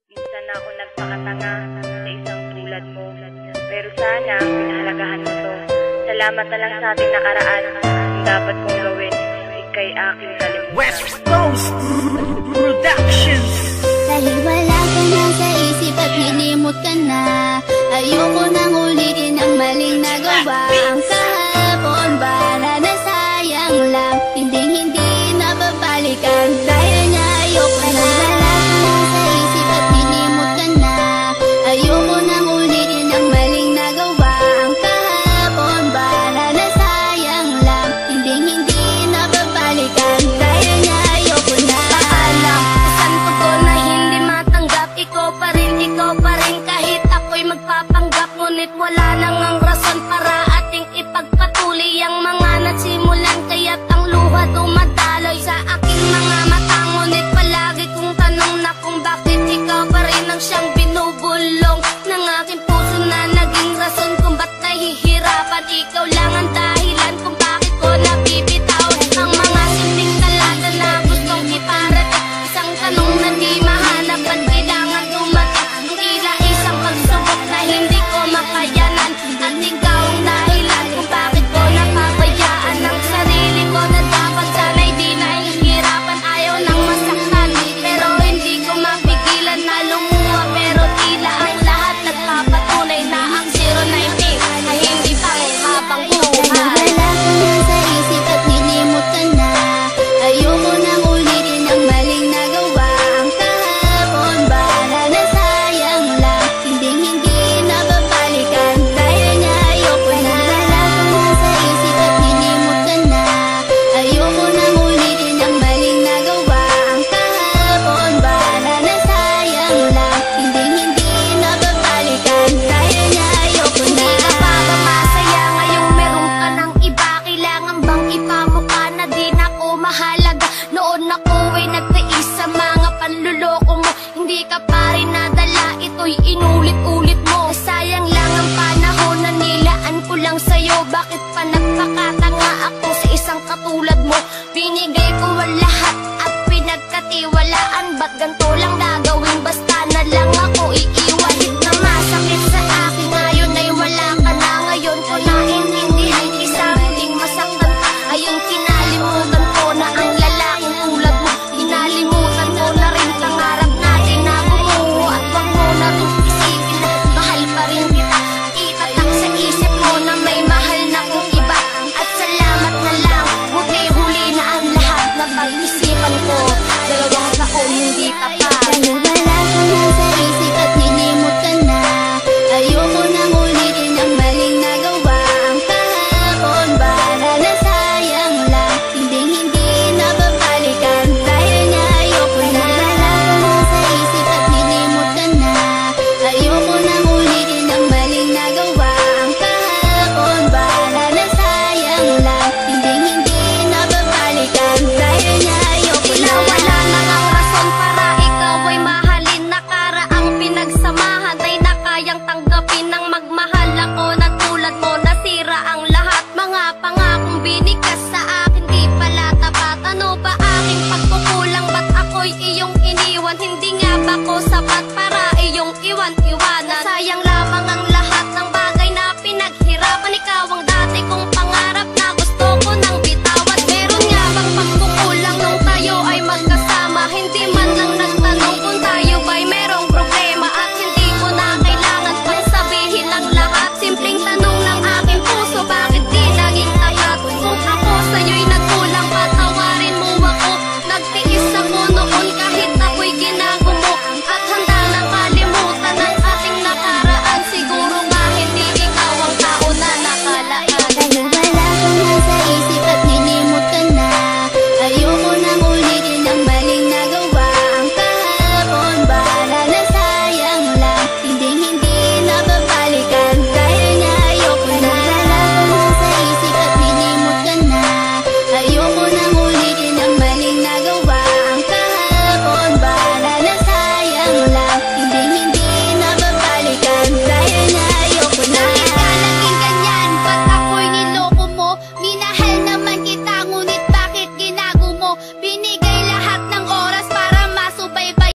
Minsan ako nagpakatanga sa isang tulad mo. Pero sana, pinahalagahan mo to. Salamat na lang sa ating nakaraan. Ang dapat kong gawin, ika'y aking kalimutan. West Coast Productions. Dahil wala ka na sa isip at hinimot ka na, ayoko nang ulitin ang maling nagawa. Ang kahapon para na sayang lang, hindi na babalikan. Dahil nga ayoko na. Wala ka na sa isip at hinimot ka na, ayoko nang ulitin ang maling nagawa. Ang kahapon para na sayang lang, hindi na babalikan. Dahil nga ayoko na. Paalam, santo ko na hindi matanggap. Ikaw pa rin kahit ako'y magpapanggap. Ngunit wala nang ang rason para ating ipagpatuloy ang mga nagsimulan. Kaya't ang luha dumadaloy sa aking mga mata. Ngunit palagi kong tanong na kung bakit ikaw pa rin ang siyang binubulong ng aking puso na naging rason kung ba't nahihirapan. Ikaw lang ang dahilan kung bakit ko nabibitaw ang mga simpleng talata na gustong iparating. Isang tanong na di mahanap at kailangan dumating. Tila isang pagsubok na hindi ko makayanan. At ikaw ang dahilan kung bakit ko napabayaan ang sarili ko na dapat sana'y di nahihirapan. Ayaw nang masaktan pero hindi ko mapigilan na lumuha. Pero tila ang lahat nagpapatunay na ang 019 ay hindi pa habang buhay. Wala ko na sa isip at hinimot ka na, ayoko nang ulitin ang maling nagawa. Ang kahapon para na sayang lang, hindi na babalikan. Dahil nga ayoko na. Wala ko na sa isip at hinimot ka na, ayoko nang ulitin ang maling nagawa. Ang kahapon para na sayang lang, hindi na babalikan. Dahil nga ayoko na. Hindi ka pa ba masaya ngayong meron ka ng iba? Kailangan bang ipamukha na di na ako mahalaga? Noon ako ay nagtiis sa mga panluloko mo. Hindi ka pa rin nadala, ito'y inulit-ulit mo. Sayang lang ang panahon na nilaan ko lang sa'yo. Bakit pa nagpakatanga ako sa isang katulad mo? Binigay ko ang lahat at pinagkatiwalaan. Ba't ganito lang gagawin? Basta na lang ako iiwan. Na masakit sa akin ngayon ay wala ka na. Ngayon ko naintindihan isang muling masaktan ka. Ayun kinalimutan ko na ang lalaking tulad mo. Kinalimutan ko na rin pangarap natin na bumuo. At wag mo na rin isipin na mahal pa rin kita. Itatak sa isip mo na may mahal na kong iba. At salamat na lang, huli na ang lahat na pag-isipan ko. 2 taon hindi tapat. Dahil wala ko na sa isip at hinimot ka na, ayoko nang ulitin ang maling nagawa. Ang kahapon para na sayang lang, hindi na babalikan. Dahil nga ayoko na. Wala ko na sa isip at hinimot ka na, ayoko nang ulitin ang maling nagawa. Ang kahapon para na sayang lang, hindi na babalikan. Dahil nga ayoko na. Wala na ang rason para ikaw ay mahalin. Nakaraang pinagsamahan ay nakayang tanggapin ng magmahal ako na tulad mo. Nasira ang lahat, mga pangakong binikas sa akin di pala tapat. Ano ba aking pagkukulang? Ba't ako'y iyong iniwan? Hindi nga ba ko sapat para iyong iwan?